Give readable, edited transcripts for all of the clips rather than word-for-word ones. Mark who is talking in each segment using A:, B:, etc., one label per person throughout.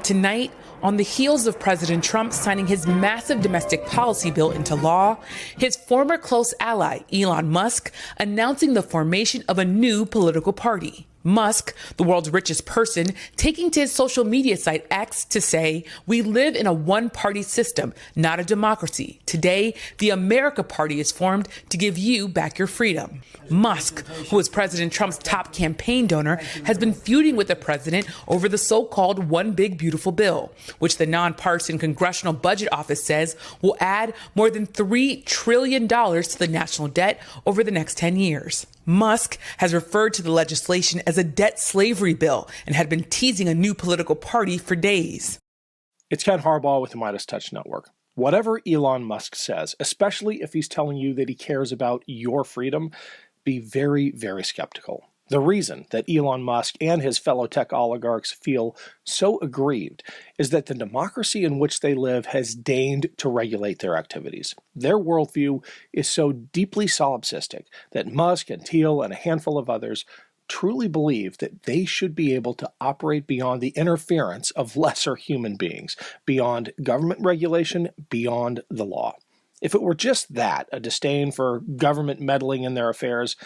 A: Tonight, on the heels of President Trump signing his massive domestic policy bill into law, his former close ally, Elon Musk, announcing the formation of a new political party. Musk, the world's richest person, taking to his social media site X to say, "We live in a one-party system, not a democracy. Today, the America Party is formed to give you back your freedom." Musk, who was President Trump's top campaign donor, has been feuding with the president over the so-called One Big Beautiful Bill, which the nonpartisan Congressional Budget Office says will add more than $3 trillion to the national debt over the next 10 years. Musk has referred to the legislation as a debt slavery bill and had been teasing a new political party for days.
B: It's Ken Harbaugh with the Midas Touch Network. Whatever Elon Musk says, especially if he's telling you that he cares about your freedom, be very, very skeptical. The reason that Elon Musk and his fellow tech oligarchs feel so aggrieved is that the democracy in which they live has deigned to regulate their activities. Their worldview is so deeply solipsistic that Musk and Thiel and a handful of others truly believe that they should be able to operate beyond the interference of lesser human beings, beyond government regulation, beyond the law. If it were just that, a disdain for government meddling in their affairs,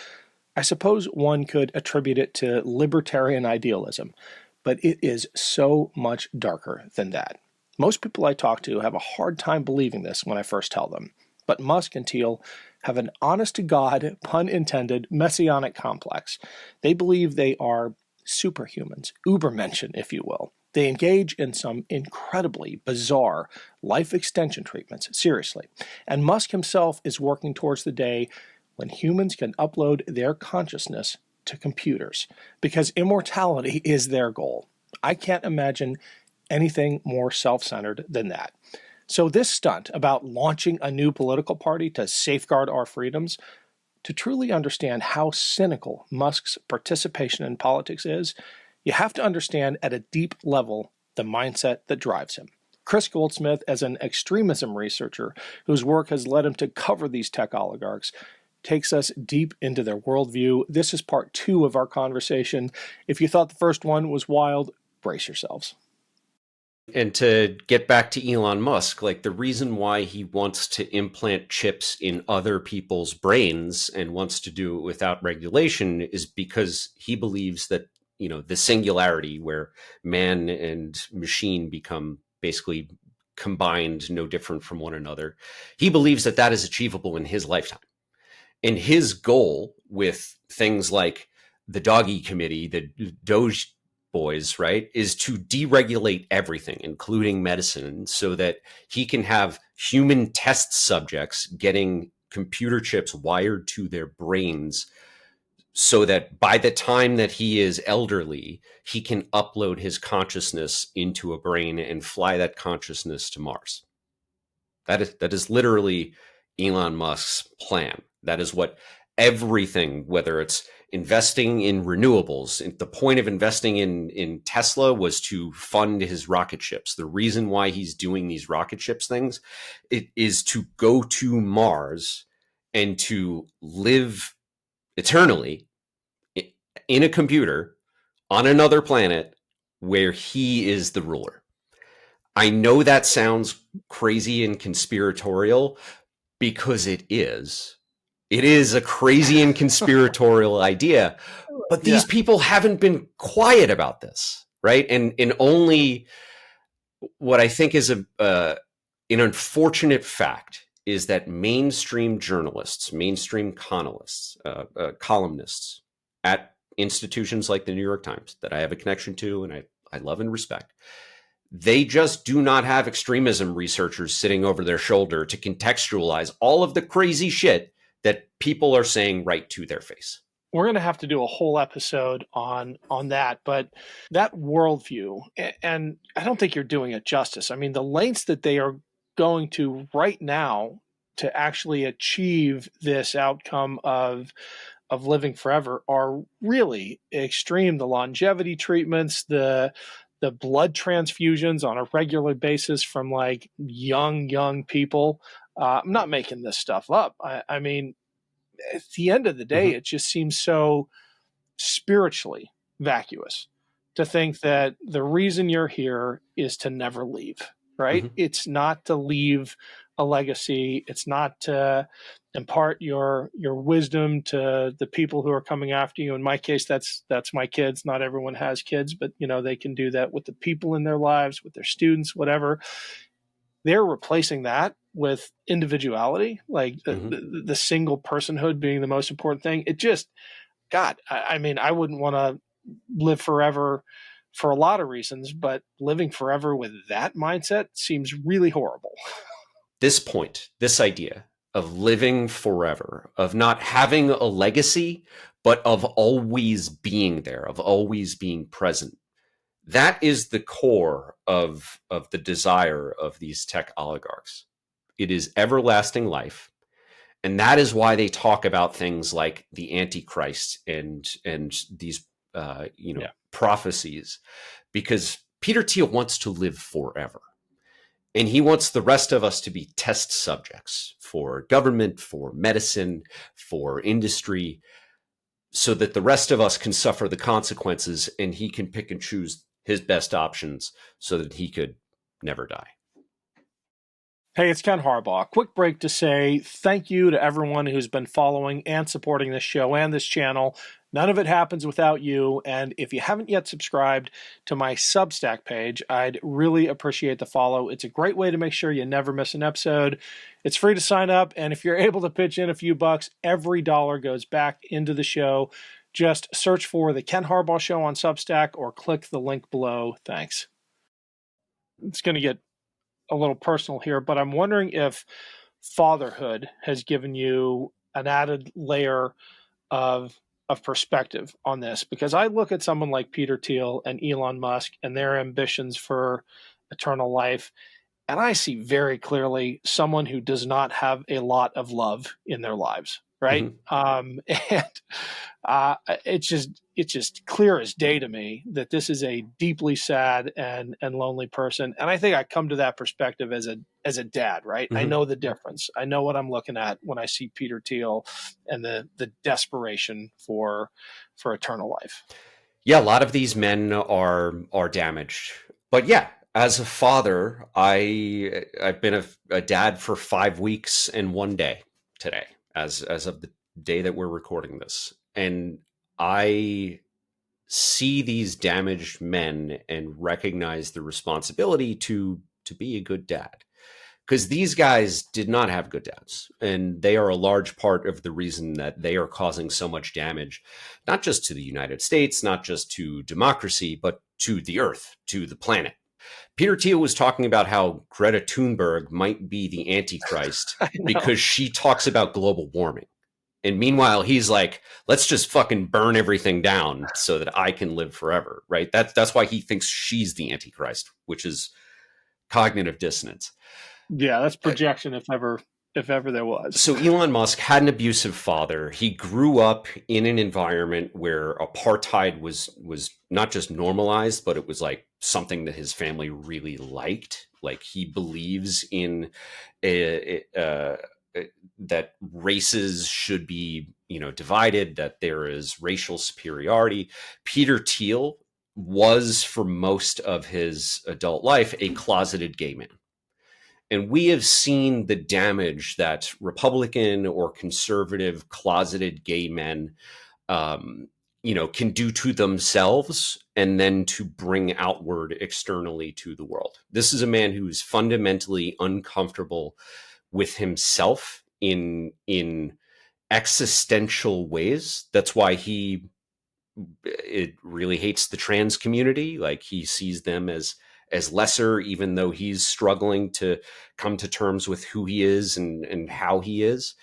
B: I suppose one could attribute it to libertarian idealism, but it is so much darker than that. Most people I talk to have a hard time believing this when I first tell them, but Musk and Thiel have an honest-to-God, pun intended, messianic complex. They believe they are superhumans, Ubermenschen, if you will. They engage in some incredibly bizarre life extension treatments, seriously. And Musk himself is working towards the day when humans can upload their consciousness to computers, because immortality is their goal. I can't imagine anything more self-centered than that. So this stunt about launching a new political party to safeguard our freedoms, to truly understand how cynical Musk's participation in politics is, you have to understand at a deep level the mindset that drives him. Kris Goldsmith, as an extremism researcher whose work has led him to cover these tech oligarchs, takes us deep into their worldview. This is part 2 of our conversation. If you thought the first one was wild, brace yourselves.
C: And to get back to Elon Musk, like the reason why he wants to implant chips in other people's brains and wants to do it without regulation is because he believes that, you know, the singularity where man and machine become basically combined, no different from one another. He believes that that is achievable in his lifetime. And his goal with things like the Doggy Committee, the Doge boys, right, is to deregulate everything, including medicine, so that he can have human test subjects getting computer chips wired to their brains so that by the time that he is elderly, he can upload his consciousness into a brain and fly that consciousness to Mars. That is literally Elon Musk's plan. That is what everything, whether it's investing in renewables, the point of investing in Tesla was to fund his rocket ships. The reason why he's doing these rocket ships things, it is to go to Mars and to live eternally in a computer on another planet where he is the ruler. I know that sounds crazy and conspiratorial because it is. It is a crazy and conspiratorial idea, but these people haven't been quiet about this, right? And only what I think is an unfortunate fact is that mainstream journalists, mainstream columnists at institutions like the New York Times that I have a connection to and I love and respect, they just do not have extremism researchers sitting over their shoulder to contextualize all of the crazy shit that people are saying right to their face.
B: We're going to have to do a whole episode on that, but that worldview, and I don't think you're doing it justice. I mean, the lengths that they are going to right now to actually achieve this outcome of living forever are really extreme. The longevity treatments, the blood transfusions on a regular basis from like young people. I'm not making this stuff up. I mean, at the end of the day, it just seems so spiritually vacuous to think that the reason you're here is to never leave, right?
C: Mm-hmm.
B: It's not to leave a legacy. It's not to impart your wisdom to the people who are coming after you. In my case, that's my kids. Not everyone has kids, but they can do that with the people in their lives, with their students, whatever. They're replacing that with individuality, like the single personhood being the most important thing. It just, God, I mean, I wouldn't want to live forever for a lot of reasons, but living forever with that mindset seems really horrible.
C: This idea of living forever, of not having a legacy, but of always being there, of always being present. That is the core of the desire of these tech oligarchs. It is everlasting life. And that is why they talk about things like the Antichrist and these prophecies, because Peter Thiel wants to live forever. And he wants the rest of us to be test subjects for government, for medicine, for industry, so that the rest of us can suffer the consequences and he can pick and choose his best options so that he could never die.
B: Hey, it's Ken Harbaugh. Quick break to say thank you to everyone who's been following and supporting this show and this channel. None of it happens without you. And if you haven't yet subscribed to my Substack page, I'd really appreciate the follow. It's a great way to make sure you never miss an episode. It's free to sign up. And if you're able to pitch in a few bucks, every dollar goes back into the show. Just search for The Ken Harbaugh Show on Substack or click the link below. Thanks. It's going to get a little personal here, but I'm wondering if fatherhood has given you an added layer of perspective on this, because I look at someone like Peter Thiel and Elon Musk and their ambitions for eternal life, and I see very clearly someone who does not have a lot of love in their lives, right? It's just clear as day to me that this is a deeply sad and lonely person. And I think I come to that perspective as a dad, right? I know the difference. I know what I'm looking at when I see Peter Thiel and the desperation for eternal life.
C: Yeah, a lot of these men are damaged. But yeah, as a father, I've been a dad for 5 weeks and 1 day today, as of the day that we're recording this. And I see these damaged men and recognize the responsibility to be a good dad, because these guys did not have good dads, and they are a large part of the reason that they are causing so much damage, not just to the United States, not just to democracy, but to the earth, to the planet. Peter Thiel was talking about how Greta Thunberg might be the Antichrist because she talks about global warming. And meanwhile, he's like, let's just fucking burn everything down so that I can live forever, right? That's why he thinks she's the Antichrist, which is cognitive dissonance.
B: Yeah, that's projection if ever there was.
C: So Elon Musk had an abusive father. He grew up in an environment where apartheid was not just normalized, but it was like something that his family really liked. Like, he believes in that races should be, divided, that there is racial superiority. Peter Thiel was, for most of his adult life, a closeted gay man. And we have seen the damage that Republican or conservative closeted gay men, can do to themselves and then to bring outward externally to the world. This is a man who's fundamentally uncomfortable with himself in existential ways. That's why it really hates the trans community. Like, he sees them as lesser, even though he's struggling to come to terms with who he is and how he is.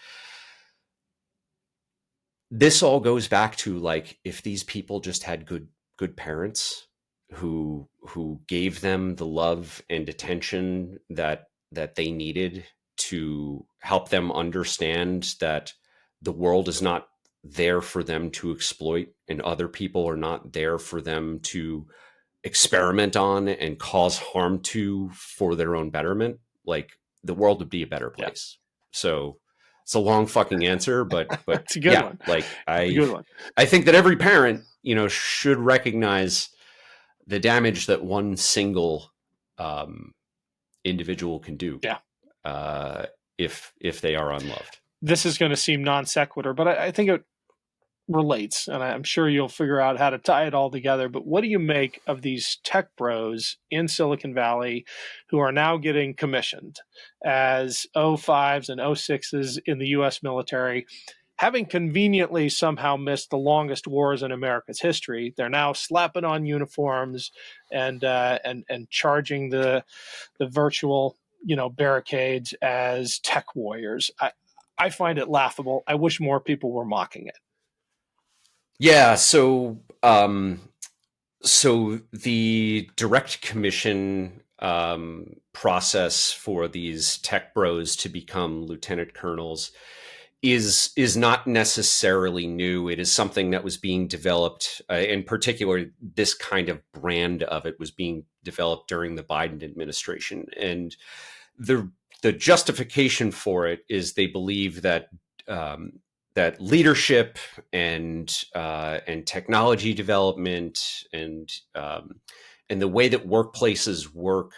C: This all goes back to, like, if these people just had good parents who gave them the love and attention that they needed to help them understand that the world is not there for them to exploit, and other people are not there for them to experiment on and cause harm to for their own betterment, like, the world would be a better place. Yeah. So it's a long fucking answer, but
B: it's a good one.
C: Like, I think that every parent, should recognize the damage that one single individual can do if they are unloved.
B: This is going to seem non sequitur, but I think it relates, and I'm sure you'll figure out how to tie it all together. But what do you make of these tech bros in Silicon Valley who are now getting commissioned as O5s and O6s in the U.S. military, having conveniently somehow missed the longest wars in America's history? They're now slapping on uniforms and charging the virtual barricades as tech warriors. I find it laughable. I wish more people were mocking it.
C: Yeah, so the direct commission process for these tech bros to become lieutenant colonels is not necessarily new. It is something that was being developed, in particular, this kind of brand of it was being developed during the Biden administration. And the justification for it is they believe that that leadership and technology development and the way that workplaces work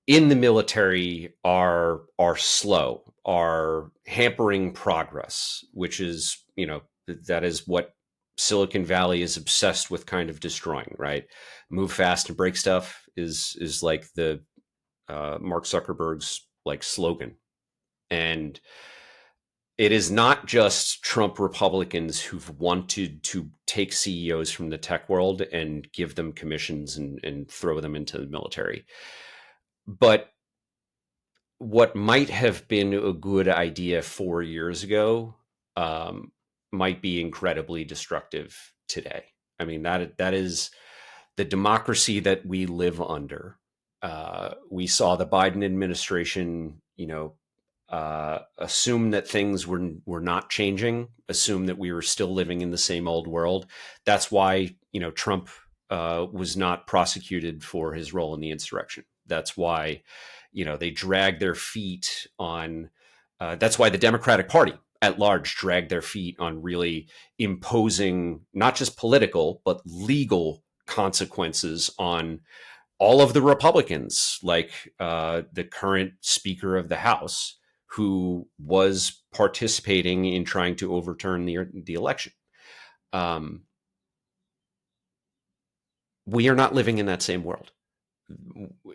C: in the military are slow, are hampering progress, which is, that is what Silicon Valley is obsessed with kind of destroying, right? Move fast and break stuff is like the Mark Zuckerberg's like slogan. And it is not just Trump Republicans who've wanted to take CEOs from the tech world and give them commissions and throw them into the military. But what might have been a good idea 4 years ago might be incredibly destructive today. I mean, that is the democracy that we live under. We saw the Biden administration, assume that things were not changing, assume that we were still living in the same old world. That's why, Trump was not prosecuted for his role in the insurrection. That's why, they dragged their feet on, that's why the Democratic Party at large dragged their feet on really imposing not just political, but legal consequences on all of the Republicans, like the current Speaker of the House, who was participating in trying to overturn the election. We are not living in that same world.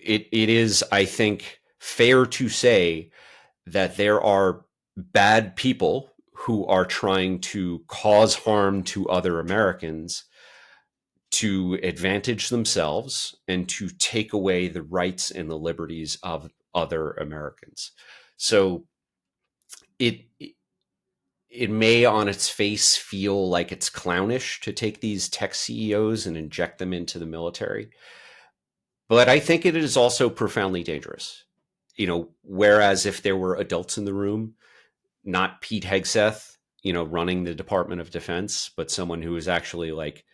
C: It is, I think, fair to say that there are bad people who are trying to cause harm to other Americans to advantage themselves and to take away the rights and the liberties of other Americans. So it may on its face feel like it's clownish to take these tech CEOs and inject them into the military. But I think it is also profoundly dangerous. Whereas if there were adults in the room, not Pete Hegseth, running the Department of Defense, but someone who is actually like,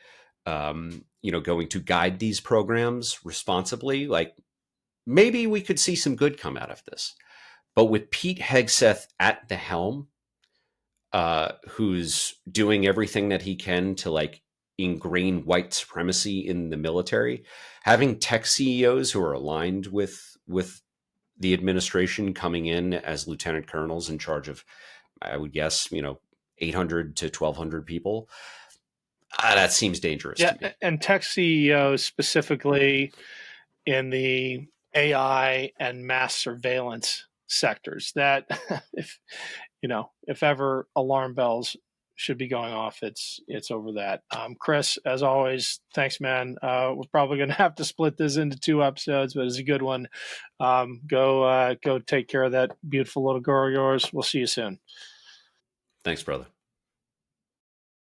C: going to guide these programs responsibly, like maybe we could see some good come out of this. But with Pete Hegseth at the helm, who's doing everything that he can to like ingrain white supremacy in the military, having tech CEOs who are aligned with the administration coming in as lieutenant colonels in charge of, I would guess, 800 to 1,200 people. That seems dangerous to me.
B: And tech CEOs specifically in the AI and mass surveillance sectors, that if ever alarm bells should be going off, it's over that. Kris, as always, thanks, man. We're probably going to have to split this into 2 episodes, but it's a good one. Go take care of that beautiful little girl of yours. We'll see you soon.
C: Thanks, brother.